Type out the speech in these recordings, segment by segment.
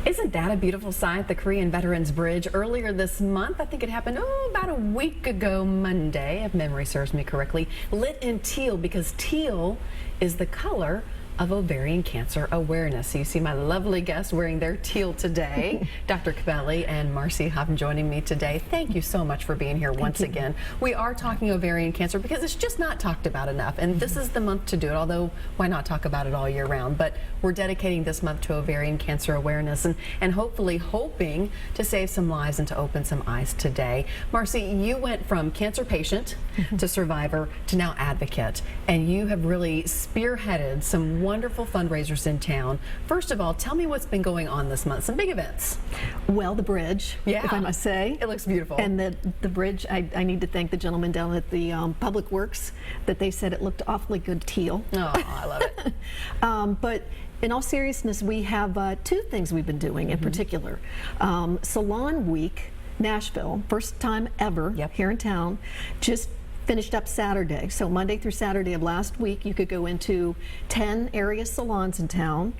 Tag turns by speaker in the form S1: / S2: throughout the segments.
S1: Isn't that a beautiful sight? The Korean Veterans Bridge earlier this month, I think it happened about a week ago Monday, if memory serves me correctly, lit in teal because teal is the color of ovarian cancer awareness. So you see my lovely guests wearing their teal today. Dr. Cabelli and Marcy Huff joining me today. Thank you so much for being here once again. We are talking ovarian cancer because it's just not talked about enough, and this is the month to do it, although why not talk about it all year round? But we're dedicating this month to ovarian cancer awareness and hopefully hoping to save some lives and to open some eyes today. Marcy, you went from cancer patient to survivor to now advocate, and you have really spearheaded some wonderful fundraisers in town. First of all, tell me what's been going on this month. Some big events.
S2: Well, the bridge, if I must say.
S1: It looks beautiful.
S2: And the bridge, I need to thank the gentleman down at the Public Works that they said it looked awfully good teal.
S1: Oh, I love it.
S2: But in all seriousness, we have two things we've been doing in particular. Salon Week, Nashville, first time ever here in town, just finished up Saturday. So Monday through Saturday of last week, you could go into 10 area salons in town,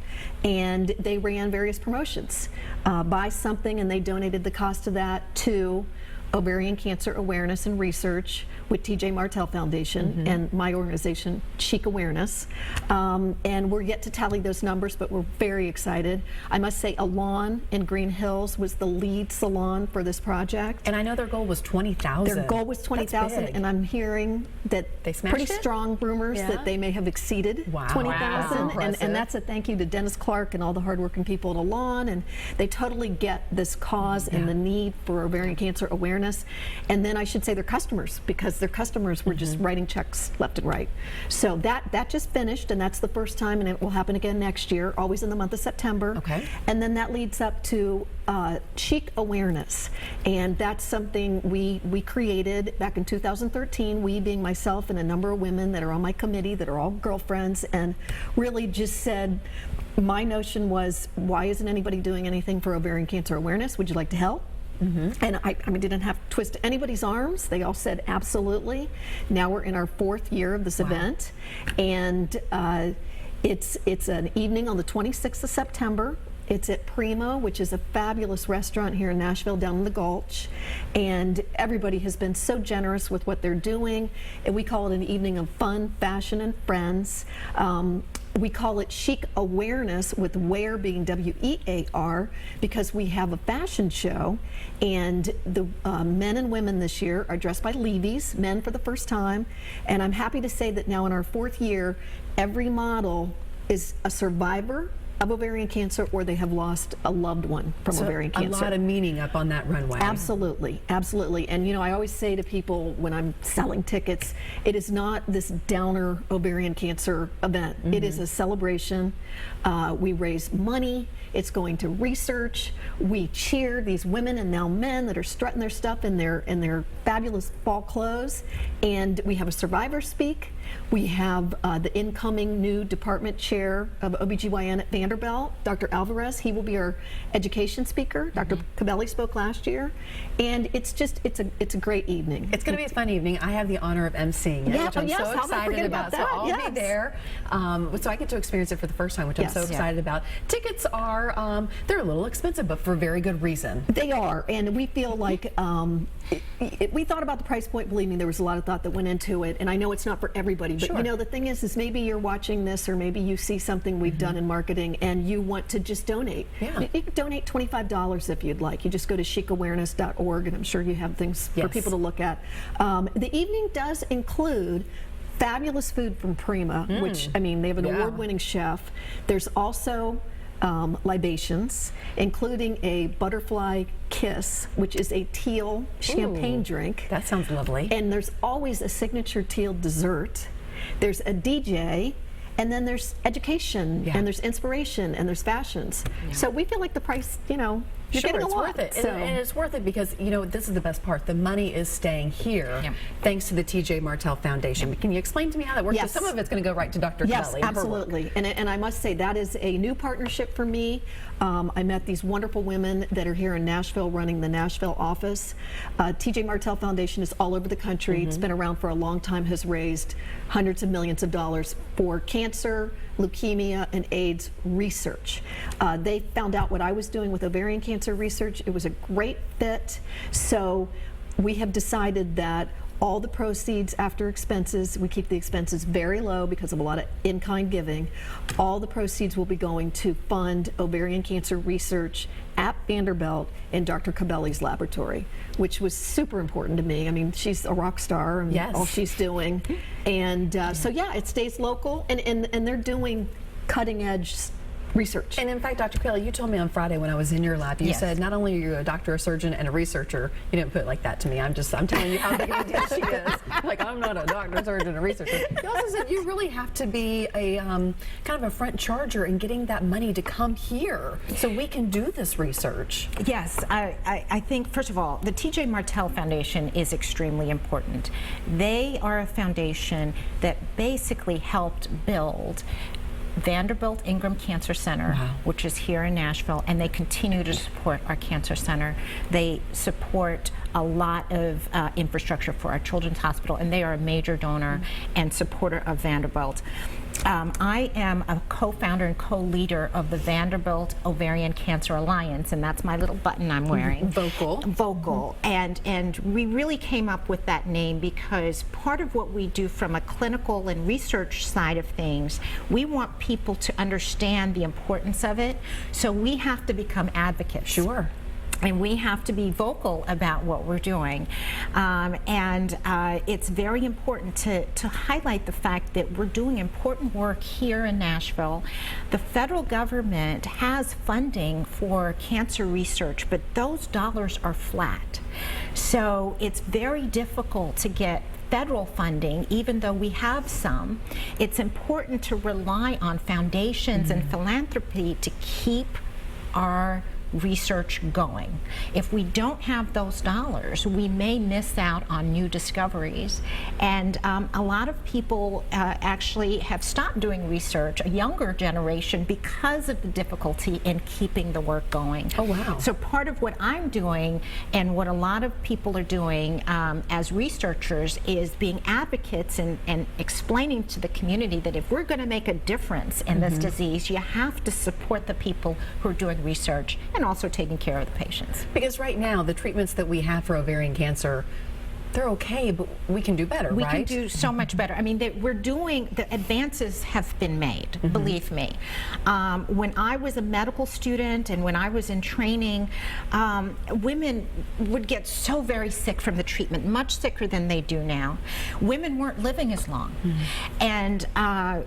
S2: and they ran various promotions. Buy something, and they donated the cost of that to Ovarian Cancer Awareness and Research with TJ Martell Foundation and my organization, Chic Awareness. And we're yet to tally those numbers, but we're very excited. I must say, Alon in Green Hills was the lead salon for this project.
S1: And I know their goal was 20,000.
S2: Their goal was 20,000, and I'm hearing that
S1: they smashed
S2: pretty strong rumors that they may have exceeded 20,000. And that's a thank you to Dennis Clark and all the hardworking people at Alon, and they totally get this cause and the need for ovarian cancer awareness. And then I should say their customers, because their customers were just writing checks left and right. So that just finished, and that's the first time, and it will happen again next year, always in the month of September.
S1: Okay.
S2: And then that leads up to Chic Awareness, and that's something we created back in 2013, we being myself and a number of women that are on my committee that are all girlfriends, and really just said, my notion was, why isn't anybody doing anything for ovarian cancer awareness? Would you like to help? And I didn't have to twist anybody's arms. They all said absolutely. Now we're in our 4th year of this event, and it's an evening on the 26th of September. It's at Primo, which is a fabulous restaurant here in Nashville down in the Gulch, and everybody has been so generous with what they're doing, and we call it an evening of fun, fashion, and friends. We call it Chic Awareness, with wear being W-E-A-R, because we have a fashion show, and the men and women this year are dressed by Levi's, men for the first time, and I'm happy to say that now in our 4th year, every model is a survivor of ovarian cancer, or they have lost a loved one from ovarian cancer.
S1: A lot of meaning up on that runway.
S2: Absolutely, absolutely. And you know, I always say to people when I'm selling tickets, it is not this downer ovarian cancer event. It is a celebration. We raise money. It's going to research. We cheer these women and now men that are strutting their stuff in their fabulous fall clothes. And we have a survivor speak. We have the incoming new department chair of OBGYN at Vanderbilt, Dr. Alvarez. He will be our education speaker. Dr. Cabelli spoke last year, and it's a great evening.
S1: It's going to be a fun evening. I have the honor of emceeing it, which I'm so excited about. So I'll be there. So I get to experience it for the first time, which I'm so excited about. Tickets are they're a little expensive, but for a very good reason.
S2: They are, and we feel like we thought about the price point. Believe me, there was a lot of thought that went into it, and I know it's not for everybody, but you know, the thing is maybe you're watching this, or maybe you see something we've done in marketing and you want to just donate. You can donate $25 if you'd like. You just go to chicawareness.org, and I'm sure you have things for people to look at. The evening does include fabulous food from Prima, which, I mean, they have an award-winning chef. There's also libations, including a butterfly kiss, which is a teal champagne drink.
S1: That sounds lovely.
S2: And there's always a signature teal dessert. There's a DJ, and then there's education, and there's inspiration, and there's fashions. So we feel like the price, you know, You're
S1: Sure,
S2: getting a
S1: it's
S2: lot.
S1: worth it.
S2: So.
S1: And it's worth it because, you know, this is the best part. The money is staying here thanks to the TJ Martell Foundation. Can you explain to me how that works?
S2: Yes.
S1: 'Cause some of it's going to go right to Dr.
S2: Yes,
S1: Kelly. and her work.
S2: absolutely. And I must say that is a new partnership for me. I met these wonderful women that are here in Nashville running the Nashville office. TJ Martell Foundation is all over the country. It's been around for a long time, has raised hundreds of millions of dollars for cancer, leukemia, and AIDS research. They found out what I was doing with ovarian cancer research. It was a great fit. So we have decided that all the proceeds after expenses, we keep the expenses very low because of a lot of in-kind giving. All the proceeds will be going to fund ovarian cancer research at Vanderbilt in Dr. Cabelli's laboratory, which was super important to me. I mean, she's a rock star and all she's doing. And so yeah, it stays local, and they're doing cutting edge research.
S1: And in fact, Dr. Kelly, you told me on Friday when I was in your lab, you said not only are you a doctor, a surgeon, and a researcher. You didn't put it like that to me. I'm telling you how big of a deal she is. Like, I'm not a doctor, surgeon, a researcher. You also said you really have to be a kind of a front charger in getting that money to come here so we can do this research.
S3: Yes, I think, first of all, the TJ Martell Foundation is extremely important. They are a foundation that basically helped build Vanderbilt Ingram Cancer Center, which is here in Nashville, and they continue to support our cancer center. They support a lot of infrastructure for our children's hospital, and they are a major donor and supporter of Vanderbilt. I am a co-founder and co-leader of the Vanderbilt Ovarian Cancer Alliance, and that's my little button I'm wearing. Vocal. And we really came up with that name because part of what we do from a clinical and research side of things, we want people to understand the importance of it, so we have to become advocates.
S1: Sure.
S3: And we have to be vocal about what we're doing. It's very important to highlight the fact that we're doing important work here in Nashville. The federal government has funding for cancer research, but those dollars are flat. So it's very difficult to get federal funding, even though we have some. It's important to rely on foundations and philanthropy to keep our research going. If we don't have those dollars, we may miss out on new discoveries. And a lot of people actually have stopped doing research, a younger generation, because of the difficulty in keeping the work going.
S1: Oh, wow.
S3: So part of what I'm doing and what a lot of people are doing as researchers is being advocates and explaining to the community that if we're going to make a difference in this disease, you have to support the people who are doing research and also taking care of the patients.
S1: Because right now, the treatments that we have for ovarian cancer, they're okay, but we can do better,
S3: We
S1: right?
S3: can do so much better. I mean, the advances have been made, believe me. When I was a medical student and when I was in training, women would get so very sick from the treatment, much sicker than they do now. Women weren't living as long. And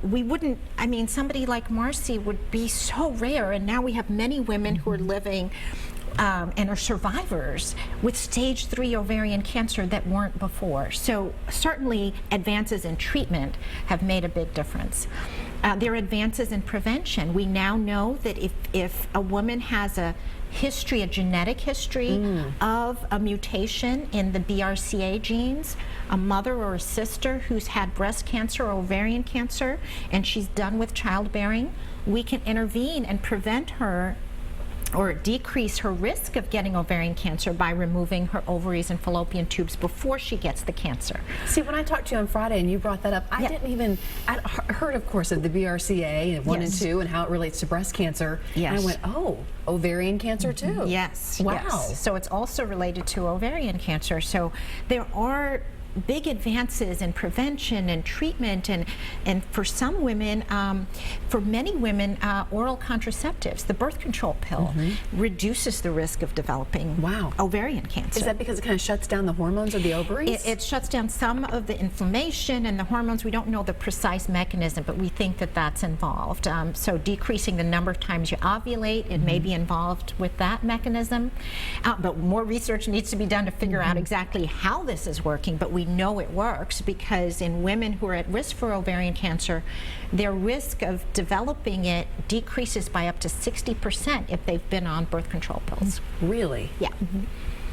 S3: we wouldn't, I mean, somebody like Marcy would be so rare, and now we have many women who are living and are survivors with stage 3 ovarian cancer that weren't before. So certainly advances in treatment have made a big difference. There are advances in prevention. We now know that if a woman has a history, a genetic history of a mutation in the BRCA genes, a mother or a sister who's had breast cancer or ovarian cancer, and she's done with childbearing, we can intervene and prevent her or decrease her risk of getting ovarian cancer by removing her ovaries and fallopian tubes before she gets the cancer.
S1: See, when I talked to you on Friday and you brought that up, I didn't even, I'd heard, of course, of the BRCA and 1 and 2 and how it relates to breast cancer.
S3: Yes.
S1: And I went, oh, ovarian cancer too.
S3: Yes.
S1: Wow.
S3: Yes. So it's also related to ovarian cancer. So there are big advances in prevention and treatment, and for some women, for many women, oral contraceptives, the birth control pill, reduces the risk of developing ovarian cancer.
S1: Is that because it kind of shuts down the hormones of the ovaries?
S3: It shuts down some of the inflammation and the hormones. We don't know the precise mechanism, but we think that that's involved. So decreasing the number of times you ovulate, it may be involved with that mechanism. But more research needs to be done to figure out exactly how this is working, but we know it works, because in women who are at risk for ovarian cancer, their risk of developing it decreases by up to 60% if they've been on birth control pills.
S1: Really?
S3: Yeah.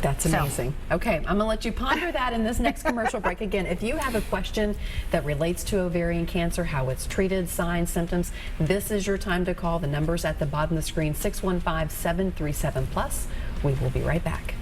S1: That's amazing. Okay, I'm going to let you ponder that in this next commercial break. Again, if you have a question that relates to ovarian cancer, how it's treated, signs, symptoms, this is your time to call. The number's at the bottom of the screen, 615-737+. We will be right back.